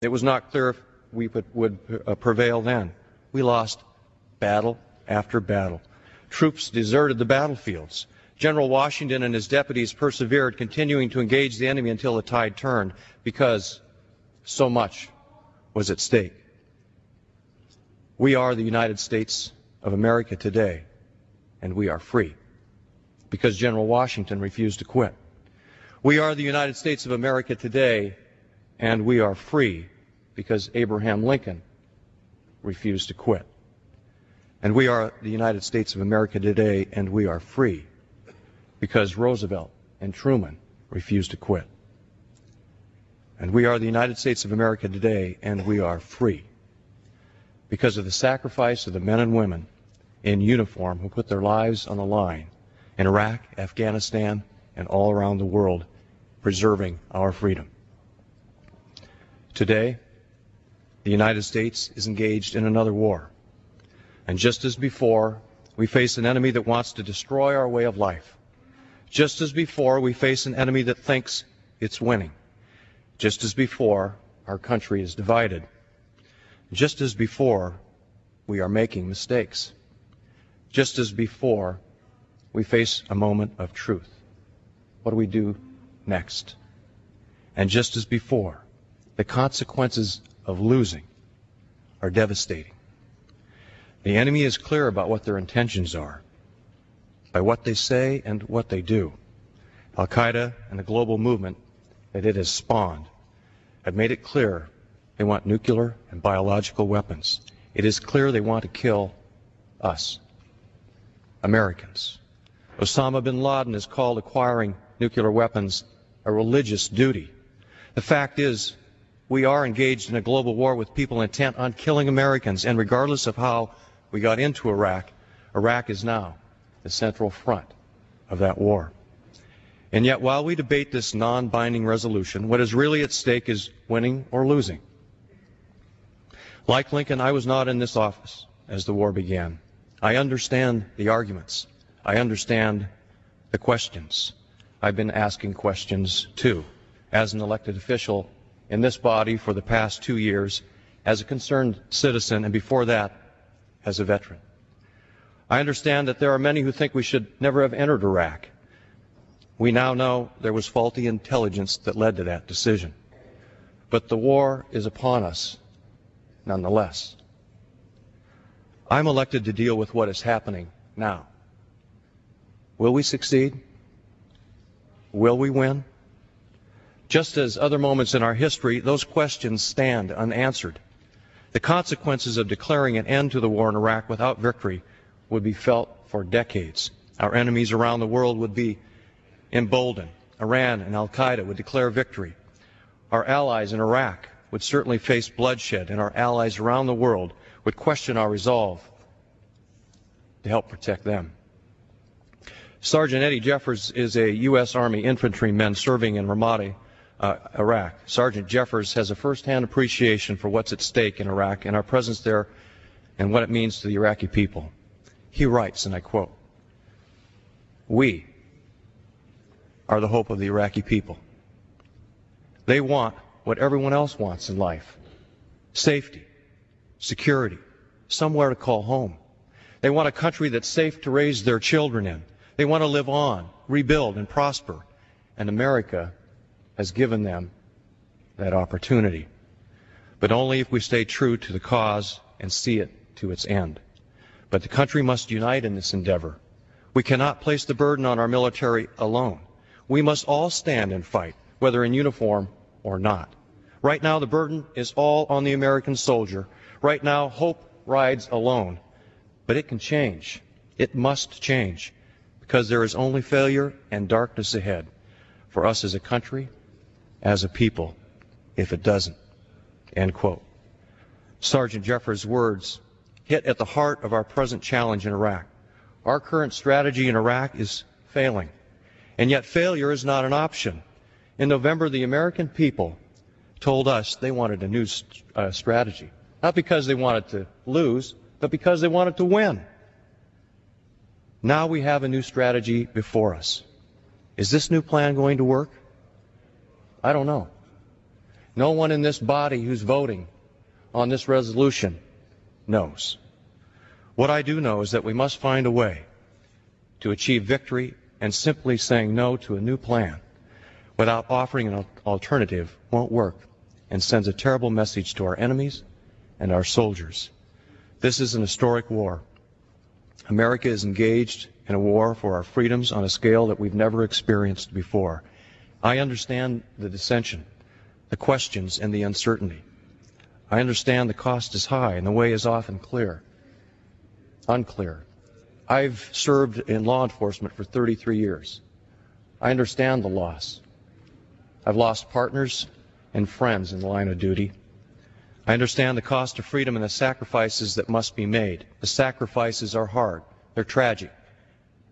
It was not clear if we would prevail then. We lost battle after battle. Troops deserted the battlefields. General Washington and his deputies persevered, continuing to engage the enemy until the tide turned, because so much was at stake. We are the United States of America today, and we are free, because General Washington refused to quit. We are the United States of America today, and we are free, because Abraham Lincoln refused to quit. And we are the United States of America today, and we are free, because Roosevelt and Truman refused to quit. And we are the United States of America today, and we are free, because of the sacrifice of the men and women in uniform who put their lives on the line in Iraq, Afghanistan, and all around the world, preserving our freedom. Today, the United States is engaged in another war. And just as before, we face an enemy that wants to destroy our way of life. Just as before, we face an enemy that thinks it's winning. Just as before, our country is divided. Just as before, we are making mistakes. Just as before, we face a moment of truth. What do we do next? And just as before, the consequences of losing are devastating. The enemy is clear about what their intentions are, by what they say and what they do. Al-Qaeda and the global movement that it has spawned have made it clear they want nuclear and biological weapons. It is clear they want to kill us, Americans. Osama bin Laden has called acquiring nuclear weapons a religious duty. The fact is, we are engaged in a global war with people intent on killing Americans, and regardless of how we got into Iraq, Iraq is now the central front of that war. And yet, while we debate this non-binding resolution, what is really at stake is winning or losing. Like Lincoln, I was not in this office as the war began. I understand the arguments. I understand the questions. I've been asking questions too, as an elected official in this body for the past 2 years, as a concerned citizen, and before that, as a veteran. I understand that there are many who think we should never have entered Iraq. We now know there was faulty intelligence that led to that decision. But the war is upon us, nonetheless. I'm elected to deal with what is happening now. Will we succeed? Will we win? Just as other moments in our history, those questions stand unanswered. The consequences of declaring an end to the war in Iraq without victory would be felt for decades. Our enemies around the world would be emboldened. Iran and Al-Qaeda would declare victory. Our allies in Iraq would certainly face bloodshed, and our allies around the world would question our resolve to help protect them. Sergeant Eddie Jeffers is a U.S. Army infantryman serving in Ramadi, Iraq. Sergeant Jeffers has a first-hand appreciation for what's at stake in Iraq and our presence there and what it means to the Iraqi people. He writes, and I quote, "We are the hope of the Iraqi people. They want what everyone else wants in life: safety, security, somewhere to call home. They want a country that's safe to raise their children in. They want to live on, rebuild, and prosper. And America has given them that opportunity. But only if we stay true to the cause and see it to its end. But the country must unite in this endeavor. We cannot place the burden on our military alone. We must all stand and fight, whether in uniform or not. Right now, the burden is all on the American soldier. Right now, hope rides alone. But it can change. It must change, because there is only failure and darkness ahead for us as a country, as a people, if it doesn't." End quote. Sergeant Jeffers' words hit at the heart of our present challenge in Iraq. Our current strategy in Iraq is failing, and yet failure is not an option. In November, the American people told us they wanted a new strategy, not because they wanted to lose, but because they wanted to win. Now we have a new strategy before us. Is this new plan going to work? I don't know. No one in this body who's voting on this resolution knows. What I do know is that we must find a way to achieve victory, and simply saying no to a new plan without offering an alternative won't work and sends a terrible message to our enemies and our soldiers. This is an historic war. America is engaged in a war for our freedoms on a scale that we've never experienced before. I understand the dissension, the questions, and the uncertainty. I understand the cost is high and the way is often unclear. I've served in law enforcement for 33 years. I understand the loss. I've lost partners and friends in the line of duty. I understand the cost of freedom and the sacrifices that must be made. The sacrifices are hard, they're tragic,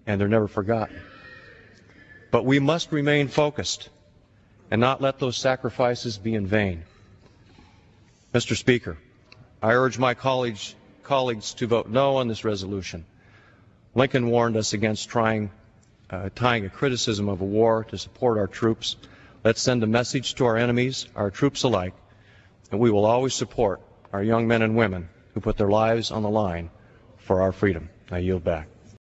and they're never forgotten. But we must remain focused and not let those sacrifices be in vain. Mr. Speaker, I urge my colleagues to vote no on this resolution. Lincoln warned us against tying a criticism of a war to support our troops. Let's send a message to our enemies, our troops alike, and we will always support our young men and women who put their lives on the line for our freedom. I yield back.